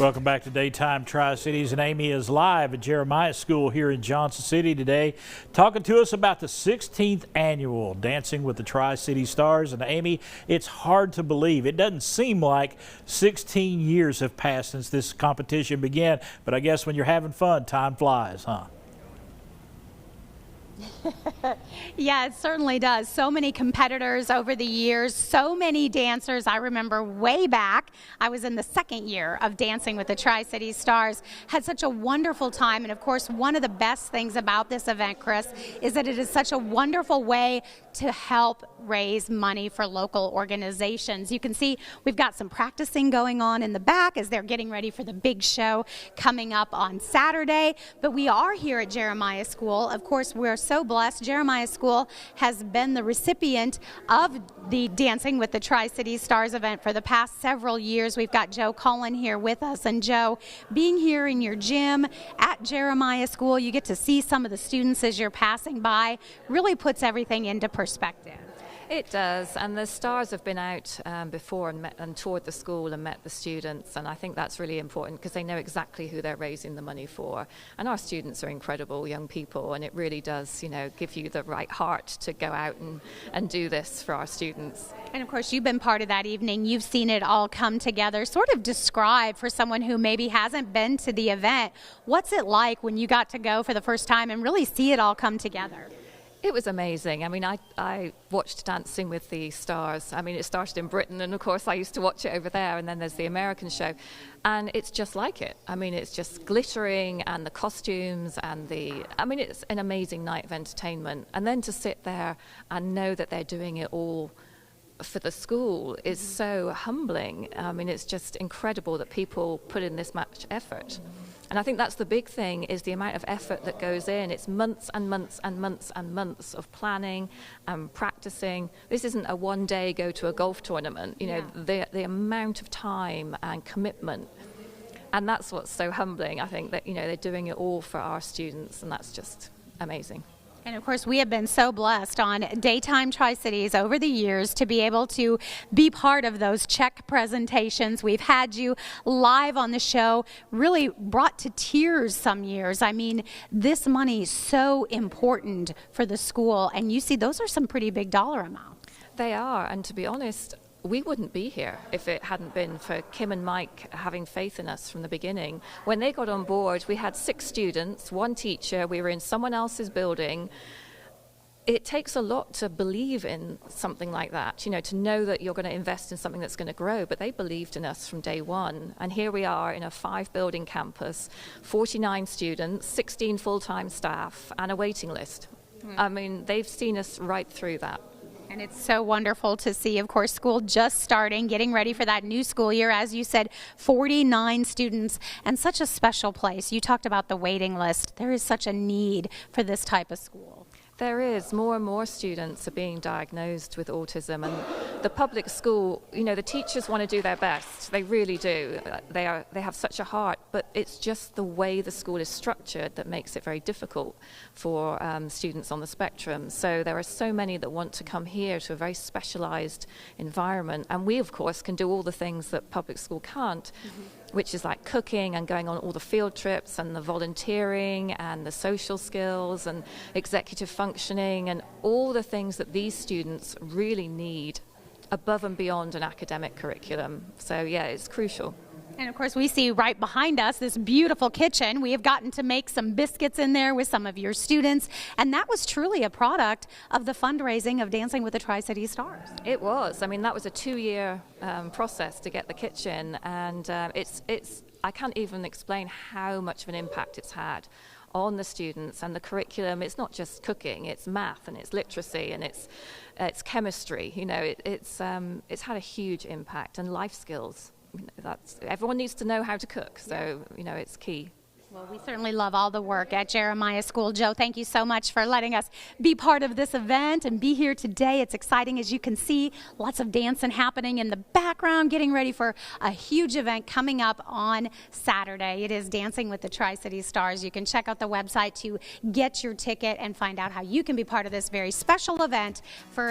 Welcome back to Daytime Tri-Cities, and Amy is live at Jeremiah School here in Johnson City today, talking to us about the 16th annual Dancing with the Tri-City Stars. And Amy, it's hard to believe. It doesn't seem like 16 years have passed since this competition began, but I guess when you're having fun, time flies, huh? Yeah, it certainly does. So many competitors over the years, so many dancers. I remember way back, I was in the second year of Dancing with the Tri-City Stars, had such a wonderful time. And of course, one of the best things about this event, Chris, is that it is such a wonderful way to help raise money for local organizations. You can see we've got some practicing going on in the back as they're getting ready for the big show coming up on Saturday. But we are here at Jeremiah School. Of course, we're so blessed. Jeremiah School has been the recipient of the Dancing with the Tri-City Stars event for the past several years. We've got Joe Cullen here with us. And Joe, being here in your gym at Jeremiah School, you get to see some of the students as you're passing by, really puts everything into perspective. It does, and the stars have been out before and toured the school and met the students, and I think that's really important because they know exactly who they're raising the money for. And our students are incredible young people, and it really does, give you the right heart to go out and do this for our students. And of course, you've been part of that evening. You've seen it all come together. Sort of describe for someone who maybe hasn't been to the event, what's it like when you got to go for the first time and really see it all come together? It was amazing. I mean, I watched Dancing with the Stars. I mean, it started in Britain, and of course I used to watch it over there, and then there's the American show. And it's just like it. I mean, it's just glittering, and the costumes, and it's an amazing night of entertainment. And then to sit there and know that they're doing it all for the school is so humbling. I mean, it's just incredible that people put in this much effort. And I think that's the big thing, is the amount of effort that goes in. It's months and months and months and months of planning and practicing. This isn't a one-day go to a golf tournament. The amount of time and commitment. And that's what's so humbling. I think that, they're doing it all for our students, and that's just amazing. And of course, we have been so blessed on Daytime Tri-Cities over the years to be able to be part of those check presentations. We've had you live on the show, really brought to tears some years. I mean, this money is so important for the school, and you see those are some pretty big dollar amounts. They are, and to be honest, we wouldn't be here if it hadn't been for Kim and Mike having faith in us from the beginning. When they got on board, we had 6 students, 1 teacher, we were in someone else's building. It takes a lot to believe in something like that, to know that you're going to invest in something that's going to grow, but they believed in us from day one. And here we are in a 5-building campus, 49 students, 16 full-time staff, and a waiting list. I mean, they've seen us right through that. And it's so wonderful to see, of course, school just starting, getting ready for that new school year. As you said, 49 students and such a special place. You talked about the waiting list. There is such a need for this type of school. There is. More and more students are being diagnosed with autism, and the public school, the teachers want to do their best. They really do. They have such a heart, but it's just the way the school is structured that makes it very difficult for students on the spectrum. So there are so many that want to come here to a very specialized environment, and we, of course, can do all the things that public school can't. Which is like cooking and going on all the field trips and the volunteering and the social skills and executive functioning and all the things that these students really need above and beyond an academic curriculum. So yeah, it's crucial. And of course, we see right behind us this beautiful kitchen. We have gotten to make some biscuits in there with some of your students, and that was truly a product of the fundraising of Dancing with the Tri-City Stars. It was. I mean, that was a 2-year process to get the kitchen, and I can't even explain how much of an impact it's had on the students and the curriculum. It's not just cooking, it's math and it's literacy and it's chemistry. It's had a huge impact, and life skills. Everyone needs to know how to cook, so it's key. Well, we certainly love all the work at Jeremiah School. Joe, thank you so much for letting us be part of this event and be here today. It's exciting, as you can see, lots of dancing happening in the background, getting ready for a huge event coming up on Saturday. It is Dancing with the Tri-City Stars. You can check out the website to get your ticket and find out how you can be part of this very special event for